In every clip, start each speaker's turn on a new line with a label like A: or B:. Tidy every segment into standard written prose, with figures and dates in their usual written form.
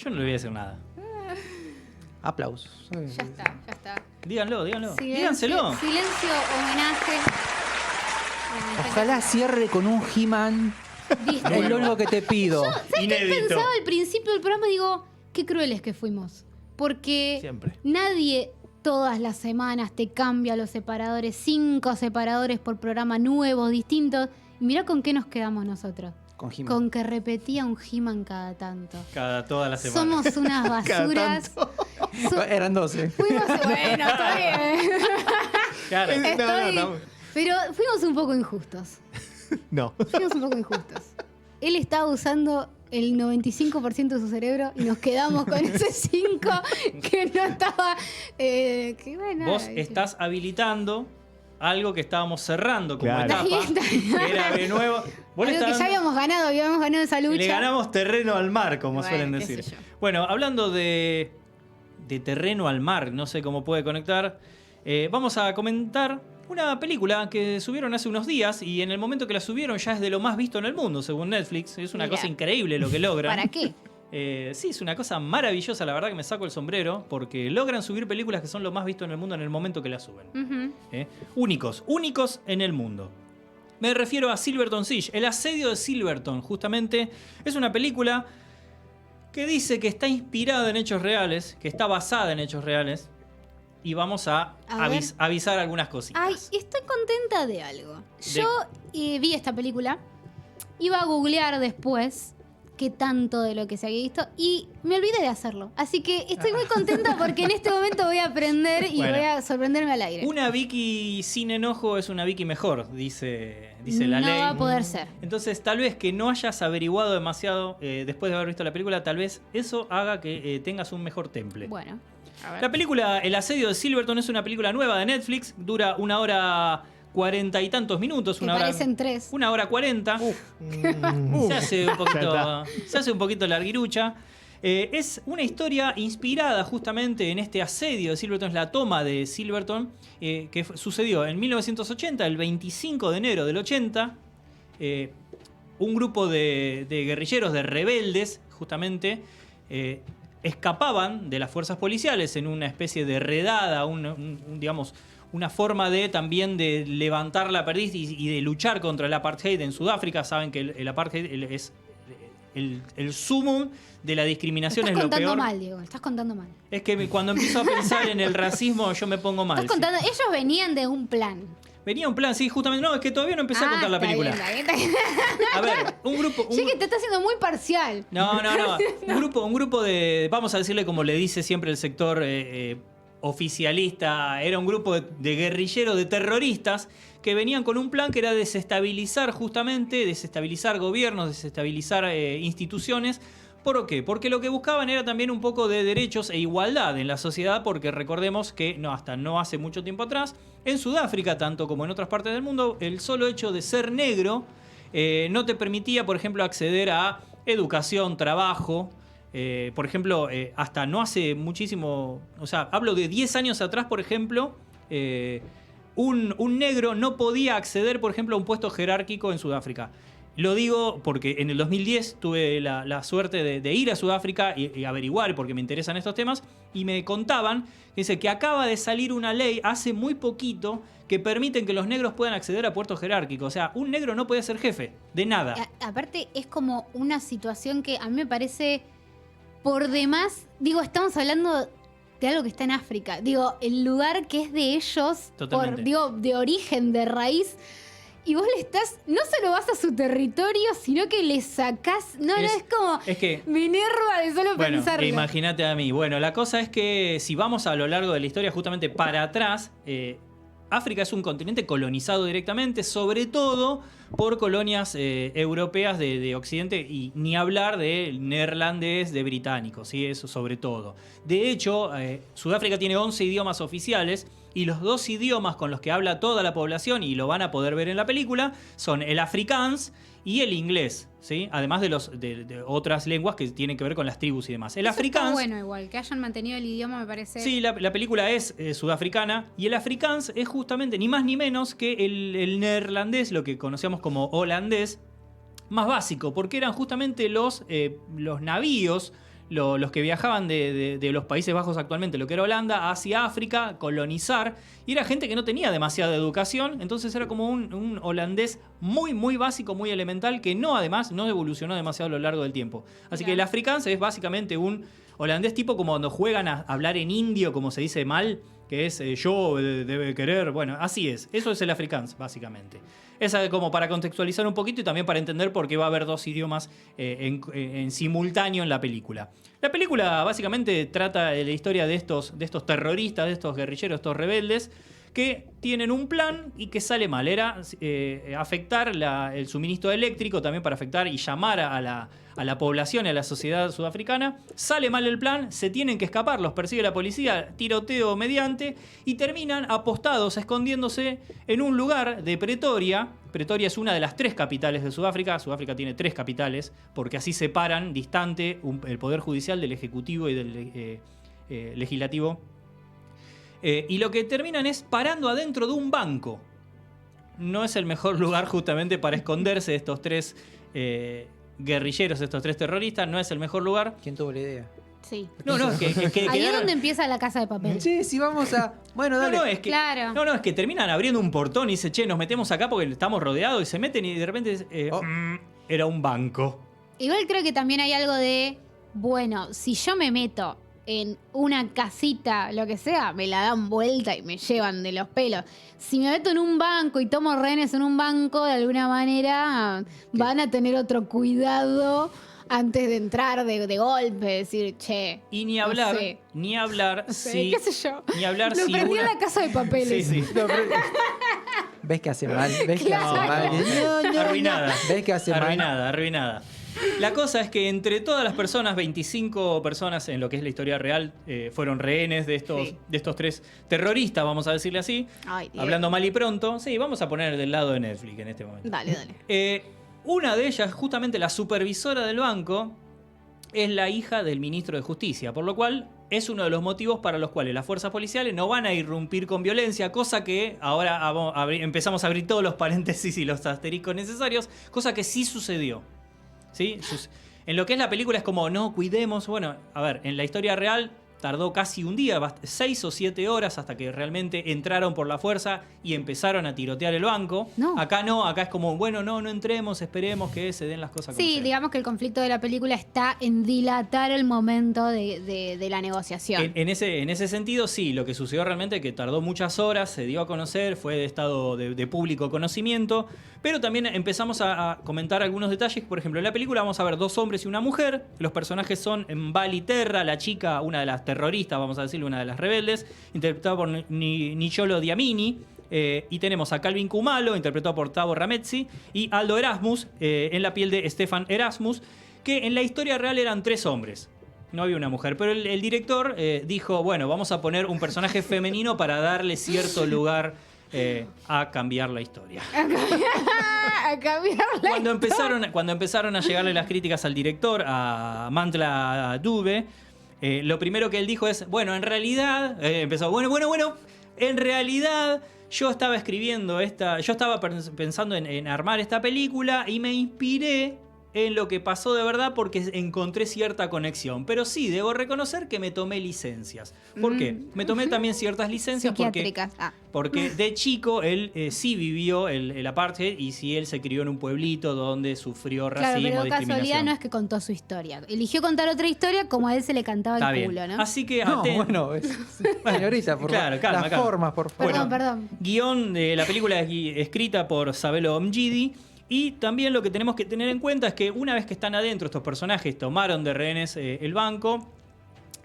A: Yo no le voy a decir nada.
B: Aplausos.
C: Ya está.
A: Díganlo. Díganselo.
C: Silencio, homenaje.
B: Ojalá cierre con un He-Man. Es lo único que te pido.
C: ¿Sabes qué pensaba al principio del programa? Digo, qué crueles que fuimos. Porque
A: Siempre.
C: nadie todas las semanas te cambia los separadores, 5 separadores por programa nuevos, distintos. Y mirá con qué nos quedamos nosotros.
B: Con He-Man.
C: Con que repetía un He-Man cada tanto.
A: Toda la semana.
C: Somos unas basuras.
B: Eran 12.
C: Fuimos, bueno, está bien.
A: Claro.
C: Pero fuimos un poco injustos.
B: No.
C: Fuimos un poco injustos. Él estaba usando el 95% de su cerebro y nos quedamos con ese 5 que no estaba... que bueno,
A: Vos estás habilitando algo que estábamos cerrando como
B: Claro.
A: etapa,
C: Está bien.
A: que era de nuevo. Vos le
C: algo que
A: estás
C: ya habíamos ganado esa lucha.
A: Le ganamos terreno al mar, como
C: Bueno,
A: suelen
C: qué
A: decir.
C: sé yo.
A: Bueno, hablando de terreno al mar, no sé cómo puede conectar, vamos a comentar una película que subieron hace unos días y en el momento que la subieron ya es de lo más visto en el mundo, según Netflix. Es una
C: Mira.
A: cosa increíble lo que logran.
C: ¿Para qué?
A: Sí, es una cosa maravillosa, la verdad que me saco el sombrero, porque logran subir películas que son lo más visto en el mundo en el momento que las suben.
C: Ujú.
A: Únicos en el mundo. Me refiero a Silverton Siege, el asedio de Silverton, justamente. Es una película que dice que está inspirada en hechos reales, que está basada en hechos reales. Y vamos a
C: ver.
A: avisar algunas cositas.
C: Ay, estoy contenta de algo. Yo vi esta película, iba a googlear después qué tanto de lo que se había visto y me olvidé de hacerlo. Así que estoy muy contenta porque en este momento voy a aprender y
A: Bueno.
C: voy a sorprenderme al aire.
A: Una Vicky sin enojo es una Vicky mejor, dice la ley.
C: No va a poder ser.
A: Entonces, tal vez que no hayas averiguado demasiado después de haber visto la película, tal vez eso haga que tengas un mejor temple.
C: Bueno, a ver.
A: La película El asedio de Silverton es una película nueva de Netflix, dura 1 hora 40 y tantos minutos.
C: Que parecen 3.
A: 1 hora 40. Se hace un poquito larguirucha. Es una historia inspirada justamente en este asedio de Silverton, es la toma de Silverton, que sucedió en 1980, el 25 de enero del 80. Un grupo de guerrilleros, de rebeldes, justamente, escapaban de las fuerzas policiales en una especie de redada, digamos, una forma de también de levantar la perdiz y de luchar contra el apartheid en Sudáfrica. Saben que el apartheid es el sumum de la discriminación,
C: Estás
A: es lo peor.
C: contando mal, Diego. Estás contando mal.
A: Es que cuando empiezo a pensar en el racismo yo me pongo mal.
C: Estás contando. Ellos venían de un plan.
A: Venía un plan, sí, justamente. No, es que todavía no empecé a contar la
C: está
A: película.
C: bien, está bien.
A: A ver, un grupo...
C: Yo que te está haciendo muy parcial.
A: No. Un grupo de... Vamos a decirle como le dice siempre el sector oficialista. Era un grupo de guerrilleros, de terroristas, que venían con un plan que era desestabilizar justamente, desestabilizar gobiernos, desestabilizar instituciones. ¿Por qué? Porque lo que buscaban era también un poco de derechos e igualdad en la sociedad, porque recordemos que hasta no hace mucho tiempo atrás, en Sudáfrica, tanto como en otras partes del mundo, el solo hecho de ser negro no te permitía, por ejemplo, acceder a educación, trabajo. Por ejemplo, hasta no hace muchísimo, o sea, hablo de 10 años atrás, por ejemplo, un negro no podía acceder, por ejemplo, a un puesto jerárquico en Sudáfrica. Lo digo porque en el 2010 tuve la suerte de ir a Sudáfrica y averiguar, porque me interesan estos temas, y me contaban que acaba de salir una ley hace muy poquito que permiten que los negros puedan acceder a puestos jerárquicos. O sea, un negro no puede ser jefe de nada.
C: Aparte, es como una situación que a mí me parece por demás. Digo, estamos hablando de algo que está en África. Digo, el lugar que es de ellos,
A: Totalmente.
C: de origen, de raíz. Y vos le estás, no solo vas a su territorio, sino que le sacás. No, es como.
A: Es que.
C: Me enerva de solo
A: Bueno,
C: pensarlo.
A: imagínate a mí. Bueno, la cosa es que si vamos a lo largo de la historia, justamente para atrás, África es un continente colonizado directamente, sobre todo por colonias europeas de Occidente, y ni hablar de neerlandés, de británicos, ¿sí? Eso sobre todo. De hecho, Sudáfrica tiene 11 idiomas oficiales, y los 2 idiomas con los que habla toda la población, y lo van a poder ver en la película, son el afrikaans y el inglés, ¿sí? Además de otras lenguas que tienen que ver con las tribus y demás. El
C: Eso
A: afrikaans...
C: está bueno igual, que hayan mantenido el idioma me parece...
A: Sí, la película es sudafricana, y el afrikaans es justamente ni más ni menos que el neerlandés, lo que conocíamos como holandés, más básico, porque eran justamente los navíos, los que viajaban de los Países Bajos actualmente, lo que era Holanda, hacia África, colonizar, y era gente que no tenía demasiada educación, entonces era como un holandés muy, muy básico, muy elemental, que además no evolucionó demasiado a lo largo del tiempo. Así que el afrikaans es básicamente un holandés tipo como cuando juegan a hablar en indio, como se dice mal, que es yo debe querer, bueno, así es. Eso es el afrikaans, básicamente. Esa como para contextualizar un poquito y también para entender por qué va a haber dos idiomas en simultáneo en la película. La película básicamente trata de la historia de estos terroristas, de estos guerrilleros, estos rebeldes, que tienen un plan y que sale mal. Era afectar el suministro eléctrico, también para afectar y llamar a la población y a la sociedad sudafricana. Sale mal el plan, se tienen que escapar, los persigue la policía, tiroteo mediante, y terminan apostados, escondiéndose en un lugar de Pretoria. Pretoria es una de las 3 capitales de Sudáfrica. Sudáfrica tiene 3 capitales, porque así separan distante el poder judicial del ejecutivo y del legislativo. Y lo que terminan es parando adentro de un banco. No es el mejor lugar justamente para esconderse de estos 3 guerrilleros, estos 3 terroristas. No es el mejor lugar.
B: ¿Quién tuvo la idea?
C: Sí.
A: No,
C: Ahí es donde empieza la Casa de Papel.
B: Sí, sí, vamos a... Bueno, dale.
A: No, es que,
C: Claro.
A: es que terminan abriendo un portón y dicen, che, nos metemos acá porque estamos rodeados, y se meten y de repente era un banco.
C: Igual creo que también hay algo de, bueno, si yo me meto en una casita, lo que sea, me la dan vuelta y me llevan de los pelos. Si me meto en un banco y tomo rehenes en un banco, de alguna manera van a tener otro cuidado antes de entrar de golpe, decir, che.
A: Y ni hablar,
C: no sé,
A: no sé, si...
C: qué sé yo.
A: Ni hablar
C: Lo
A: si
C: prendí en
A: una...
C: la Casa de Papeles.
A: Sí.
B: ¿Ves que hace mal? ¿Ves que
C: Claro.
B: hace mal?
A: Arruinada.
B: ¿Ves que hace mal?
A: Arruinada. La cosa es que entre todas las personas, 25 personas en lo que es la historia real, fueron rehenes de estos 3 terroristas, vamos a decirle así.
C: Ay, Dios.
A: Hablando mal y pronto. Sí, vamos a poner del lado de Netflix en este momento.
C: Dale, dale.
A: Una de ellas, justamente la supervisora del banco, es la hija del ministro de Justicia, por lo cual es uno de los motivos para los cuales las fuerzas policiales no van a irrumpir con violencia, cosa que ahora empezamos a abrir todos los paréntesis y los asteriscos necesarios, cosa que sí sucedió. ¿Sí? En lo que es la película es como, no, cuidemos. Bueno, a ver, en la historia real tardó casi un día, 6 o 7 horas hasta que realmente entraron por la fuerza y empezaron a tirotear el banco.
C: No.
A: Acá no, acá es como, bueno, no entremos, esperemos que se den las cosas como
C: Sí,
A: sean.
C: digamos que el conflicto de la película está en dilatar el momento de la negociación.
A: En ese sentido, sí, lo que sucedió realmente es que tardó muchas horas, se dio a conocer, fue de estado de público conocimiento, pero también empezamos a comentar algunos detalles. Por ejemplo, en la película vamos a ver 2 hombres y una mujer. Los personajes son Mbali Terra, la chica, una de las terroristas, vamos a decirle, una de las rebeldes, interpretada por Nicholo Diamini. Y tenemos a Calvin Kumalo, interpretado por Tavo Ramezzi, y Aldo Erasmus, en la piel de Stefan Erasmus, que en la historia real eran 3 hombres. No había una mujer, pero el director dijo, bueno, vamos a poner un personaje femenino para darle cierto lugar a cambiar la historia.
C: A cambiarla.
A: Cuando empezaron a llegarle las críticas al director, a Mantla Dube, lo primero que él dijo es, bueno, en realidad, empezó, bueno, en realidad yo estaba escribiendo yo estaba pensando en armar esta película y me inspiré en lo que pasó de verdad porque encontré cierta conexión. Pero sí, debo reconocer que me tomé licencias. ¿Por qué? Me tomé también ciertas licencias
C: Psiquiátricas.
A: porque de chico él sí vivió el apartheid y sí él se crió en un pueblito donde sufrió
C: Claro,
A: racismo,
C: pero
A: discriminación.
C: casualidad no es que contó su historia. Eligió contar otra historia como a él se le cantaba
A: Está
C: el
A: bien.
C: culo, ¿no?
A: Así que
B: No,
A: atento.
B: bueno, señorita, por
A: Claro, calma,
B: las
A: calma.
B: formas, por favor.
C: Perdón,
A: Bueno,
C: perdón.
A: Guión de la película escrita por Sabelo Mjidi. Y también lo que tenemos que tener en cuenta es que una vez que están adentro, estos personajes tomaron de rehenes el banco.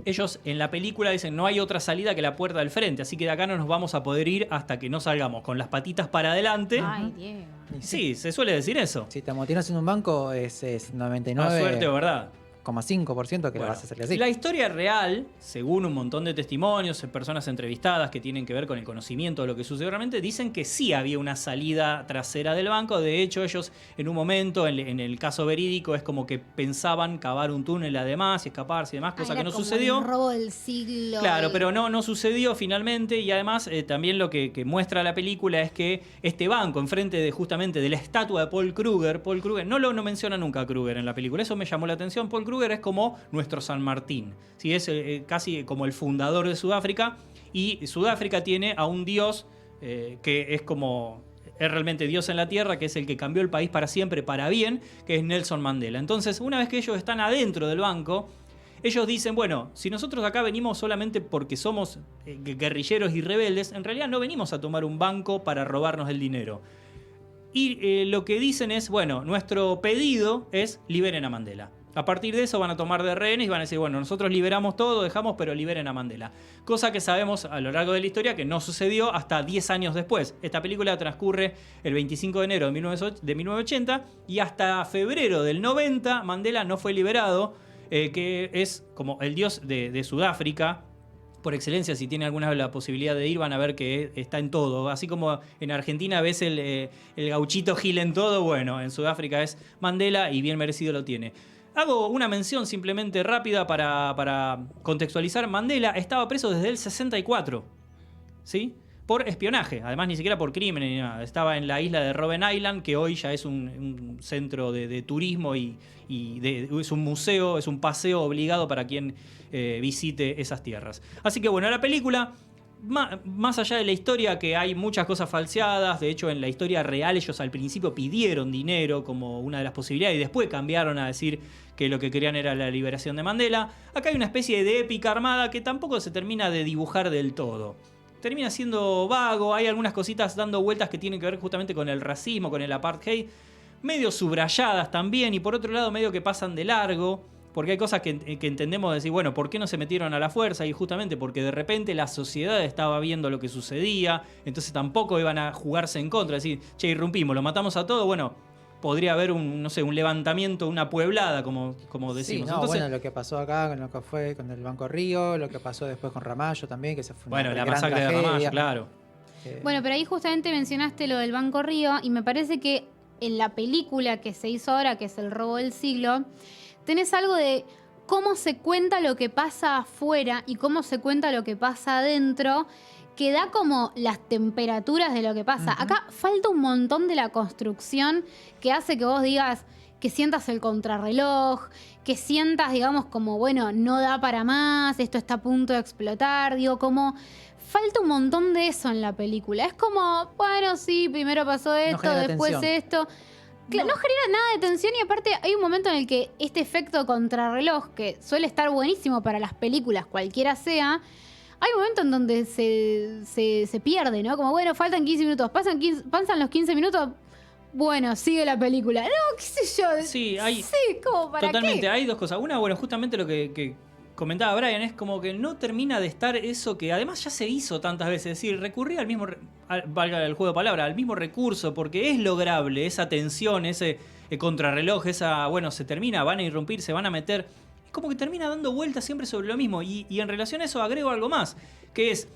A: Ellos en la película dicen no hay otra salida que la puerta del frente, así que de acá no nos vamos a poder ir hasta que no salgamos con las patitas para adelante.
C: Ay, Diego.
A: Sí, se suele decir eso.
B: Si te amotinas en un banco es
A: Más
B: 99,5%
A: suerte o verdad.
B: que la
A: Bueno,
B: vas a salir así.
A: la historia real, según un montón de testimonios, personas entrevistadas que tienen que ver con el conocimiento de lo que sucedió realmente, dicen que sí había una salida trasera del banco. De hecho, ellos en un momento, en el caso verídico, es como que pensaban cavar un túnel además y escaparse y demás, cosa
C: Era
A: que no
C: como
A: sucedió.
C: El robo del siglo.
A: Claro, pero no sucedió finalmente. Y además también lo que muestra la película es que este banco, enfrente justamente de la estatua de Paul Kruger, no menciona nunca a Kruger en la película, eso me llamó la atención. Paul Kruger Kruger es como nuestro San Martín, ¿sí? Es casi como el fundador de Sudáfrica, y Sudáfrica tiene a un dios que es realmente Dios en la tierra, que es el que cambió el país para siempre, para bien, que es Nelson Mandela. Entonces, una vez que ellos están adentro del banco, ellos dicen, bueno, si nosotros acá venimos solamente porque somos guerrilleros y rebeldes, en realidad no venimos a tomar un banco para robarnos el dinero. Y lo que dicen es, bueno, nuestro pedido es liberen a Mandela. A partir de eso van a tomar de rehenes y van a decir, bueno, nosotros liberamos todo, dejamos, pero liberen a Mandela. Cosa que sabemos a lo largo de la historia que no sucedió hasta 10 años después. Esta película transcurre el 25 de enero de 1980 y hasta febrero del 90 Mandela no fue liberado, que es como el dios de Sudáfrica. Por excelencia, si tiene alguna la posibilidad de ir, van a ver que está en todo. Así como en Argentina ves el gauchito Gil en todo, bueno, en Sudáfrica es Mandela y bien merecido lo tiene. Hago una mención simplemente rápida para contextualizar. Mandela estaba preso desde el 64, ¿sí? Por espionaje, además ni siquiera por crimen ni nada. Estaba en la isla de Robben Island, que hoy ya es un centro de turismo y es un museo, es un paseo obligado para quien visite esas tierras. Así que bueno, la película, más allá de la historia, que hay muchas cosas falseadas, de hecho en la historia real ellos al principio pidieron dinero como una de las posibilidades y después cambiaron a decir que lo que querían era la liberación de Mandela. Acá hay una especie de épica armada que tampoco se termina de dibujar del todo. Termina siendo vago, hay algunas cositas dando vueltas que tienen que ver justamente con el racismo, con el apartheid, medio subrayadas también, y por otro lado medio que pasan de largo, porque hay cosas que entendemos decir, bueno, ¿por qué no se metieron a la fuerza? Y justamente porque de repente la sociedad estaba viendo lo que sucedía, entonces tampoco iban a jugarse en contra, decir, che, irrumpimos, lo matamos a todo, bueno, podría haber un levantamiento, una pueblada, como decimos.
B: Sí, no,
A: entonces,
B: bueno, lo que pasó acá con lo que fue con el Banco Río, lo que pasó después con Ramallo también, que se fue una
A: la
B: gran
A: masacre de
B: tragedia.
A: Ramallo, claro.
C: Bueno, pero ahí justamente mencionaste lo del Banco Río y me parece que en la película que se hizo ahora, que es El robo del siglo, tenés algo de cómo se cuenta lo que pasa afuera y cómo se cuenta lo que pasa adentro, que da como las temperaturas de lo que pasa.
B: Ujú.
C: Acá falta un montón de la construcción que hace que vos digas, que sientas el contrarreloj, que sientas, digamos, como, bueno, no da para más, esto está a punto de explotar, digo, como... Falta un montón de eso en la película. Es como, bueno, sí, primero pasó esto,
B: genera
C: después
B: tensión.
C: esto. No genera nada de tensión y aparte hay un momento en el que este efecto contrarreloj, que suele estar buenísimo para las películas, cualquiera sea, hay un momento en donde se pierde, ¿no? Como, bueno, faltan 15 minutos, pasan los 15 minutos, bueno, sigue la película. No, qué sé yo.
A: Sí, hay...
C: Sí, como para
A: Totalmente,
C: qué.
A: hay dos cosas. Una, bueno, justamente lo que comentaba Brian, es como que no termina de estar eso que además ya se hizo tantas veces. Es decir, recurrir al mismo, valga el juego de palabras, al mismo recurso, porque es lograble esa tensión, ese contrarreloj, esa, bueno, se termina, van a irrumpir, se van a meter. Es como que termina dando vueltas siempre sobre lo mismo. Y en relación a eso agrego algo más, que es,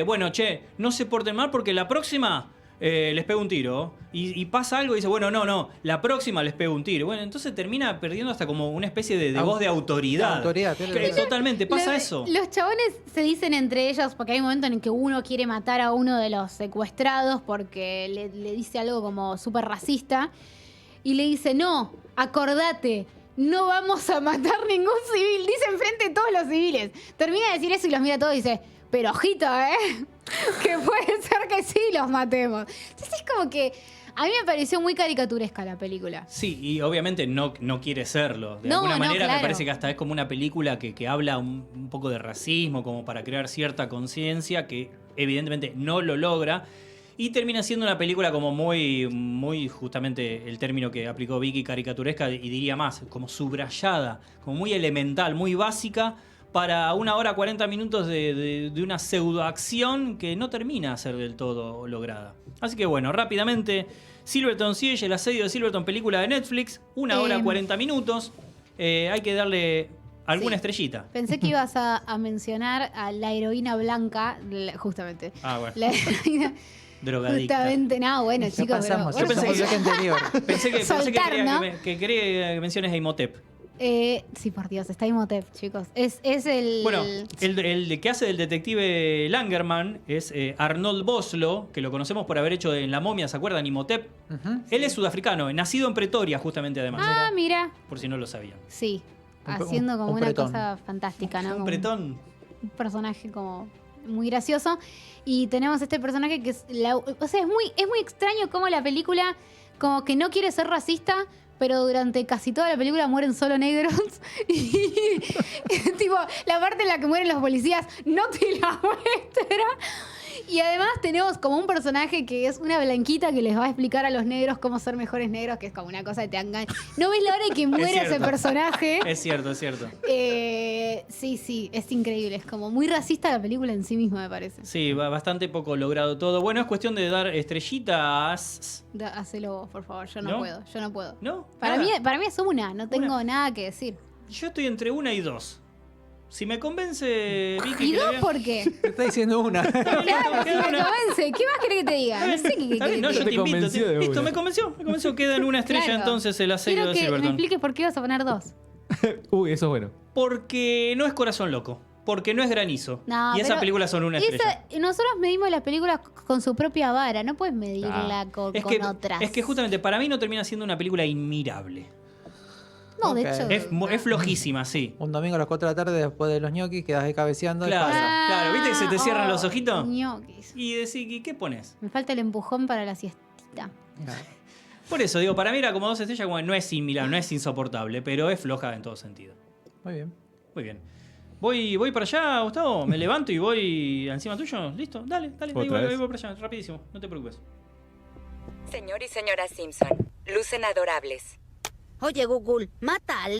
A: bueno, che, no se porten mal porque la próxima... les pego un tiro y pasa algo y dice, bueno, no, la próxima les pego un tiro. Bueno, entonces termina perdiendo hasta como una especie de voz de autoridad.
B: Autoridad,
A: Totalmente, pasa eso.
C: Los chabones se dicen entre ellos, porque hay un momento en el que uno quiere matar a uno de los secuestrados porque le dice algo como súper racista y le dice, no, acordate, no vamos a matar ningún civil. Dice enfrente de todos los civiles. Termina de decir eso y los mira a todos y dice, pero ojito, que puede ser que sí los matemos. Entonces es como que a mí me pareció muy caricaturesca la película.
A: Sí, y obviamente no quiere serlo. De
C: No,
A: alguna manera
C: claro.
A: me parece que hasta es como una película que habla un poco de racismo, como para crear cierta conciencia, que evidentemente no lo logra. Y termina siendo una película como muy justamente el término que aplicó Vicky, caricaturesca, y diría más, como subrayada, como muy elemental, muy básica, para 1 hora 40 minutos de una pseudoacción que no termina a ser del todo lograda. Así que bueno, rápidamente, Silverton Siege, el asedio de Silverton, película de Netflix, 1 hora 40 minutos. Hay que darle alguna
C: Sí.
A: estrellita.
C: Pensé que ibas a mencionar a la heroína blanca, justamente.
A: Ah, bueno,
C: La heroína,
A: drogadicta.
C: justamente, no, bueno,
B: Ya
C: chicos,
B: pasamos,
C: pero,
A: yo pensé
B: eso fue el bloque anterior.
A: Pensé que
C: Soltar,
A: quería
C: ¿no?
A: que quería que menciones a Imhotep.
C: sí, por Dios, está Imhotep, chicos. Es el...
A: Bueno, el que hace del detective Langerman es Arnold Vosloo, que lo conocemos por haber hecho en La momia, ¿se acuerdan? Imhotep.
B: Ujú.
A: Él es sudafricano, nacido en Pretoria, justamente, además.
C: Ah, mira.
A: Por si no lo sabían.
C: Sí. haciendo como
B: un
C: una
B: pretón.
C: cosa fantástica, ¿no?
A: Un
C: Como
A: pretón.
C: un personaje como muy gracioso. Y tenemos este personaje que es... o sea, es muy extraño cómo la película como que no quiere ser racista, pero durante casi toda la película mueren solo negros. Y tipo, la parte en la que mueren los policías no te la muestra. Y además tenemos como un personaje que es una blanquita que les va a explicar a los negros cómo ser mejores negros, que es como una cosa que te hagan. ¿No ves la hora de que muere ese
A: cierto.
C: personaje?
A: Es cierto, es cierto.
C: Sí, es increíble. Es como muy racista la película en sí misma, me parece.
A: Sí, bastante poco logrado todo. Bueno, es cuestión de dar estrellitas.
C: Hacelo vos, por favor. Yo
A: ¿No?
C: no puedo, yo no puedo.
A: ¿No?
C: Para
A: Nada.
C: mí es una, no tengo
A: Una.
C: nada que decir.
A: Yo estoy entre 1 y 2. Si me convence, Vicky,
C: ¿Y
A: que la
C: dos
A: vea-
C: por qué?
B: Te está diciendo una.
C: Claro, si
A: queda
C: me
A: una.
C: convence. ¿Qué más querés que te diga? No sé qué
A: Está bien,
C: querés
A: no,
C: que
A: yo
C: te
A: te
C: diga.
A: invito.
D: convenció de
A: Listo,
D: una.
A: me convenció. Queda en una estrella
C: Claro.
A: entonces el asedio
C: Quiero
A: de
C: que me
A: Silverton.
C: expliques por qué vas a poner 2.
D: Uy, eso es bueno.
A: Porque no es Corazón Loco. Porque no es Granizo.
C: No,
A: y esas
C: pero
A: películas son una estrella.
C: Nosotros medimos las películas con su propia vara. No puedes medirla con otras.
A: Es que justamente para mí no termina siendo una película inmirable.
C: No, de
B: Ok.
C: hecho.
A: Es flojísima, sí.
B: Un domingo a las 4 de la tarde después de los ñoquis quedas ahí cabeceando y
A: Claro.
B: pasa.
A: Claro, ¿viste que se te cierran los ojitos?
C: Ñoquis.
A: Y decís, ¿y qué pones?
C: Me falta el empujón para la siestita.
A: Por eso, digo, para mí era como 2 estrellas, como no es inmirable, no es insoportable, pero es floja en todo sentido.
B: Muy bien.
A: Muy bien. Voy para allá, Gustavo, me levanto y voy encima tuyo. ¿Listo? Dale, ahí
D: ¿Otra vez?
A: voy para allá, rapidísimo, no te preocupes.
E: Señor y señora Simpson, lucen adorables.
F: Oye, Google, mata al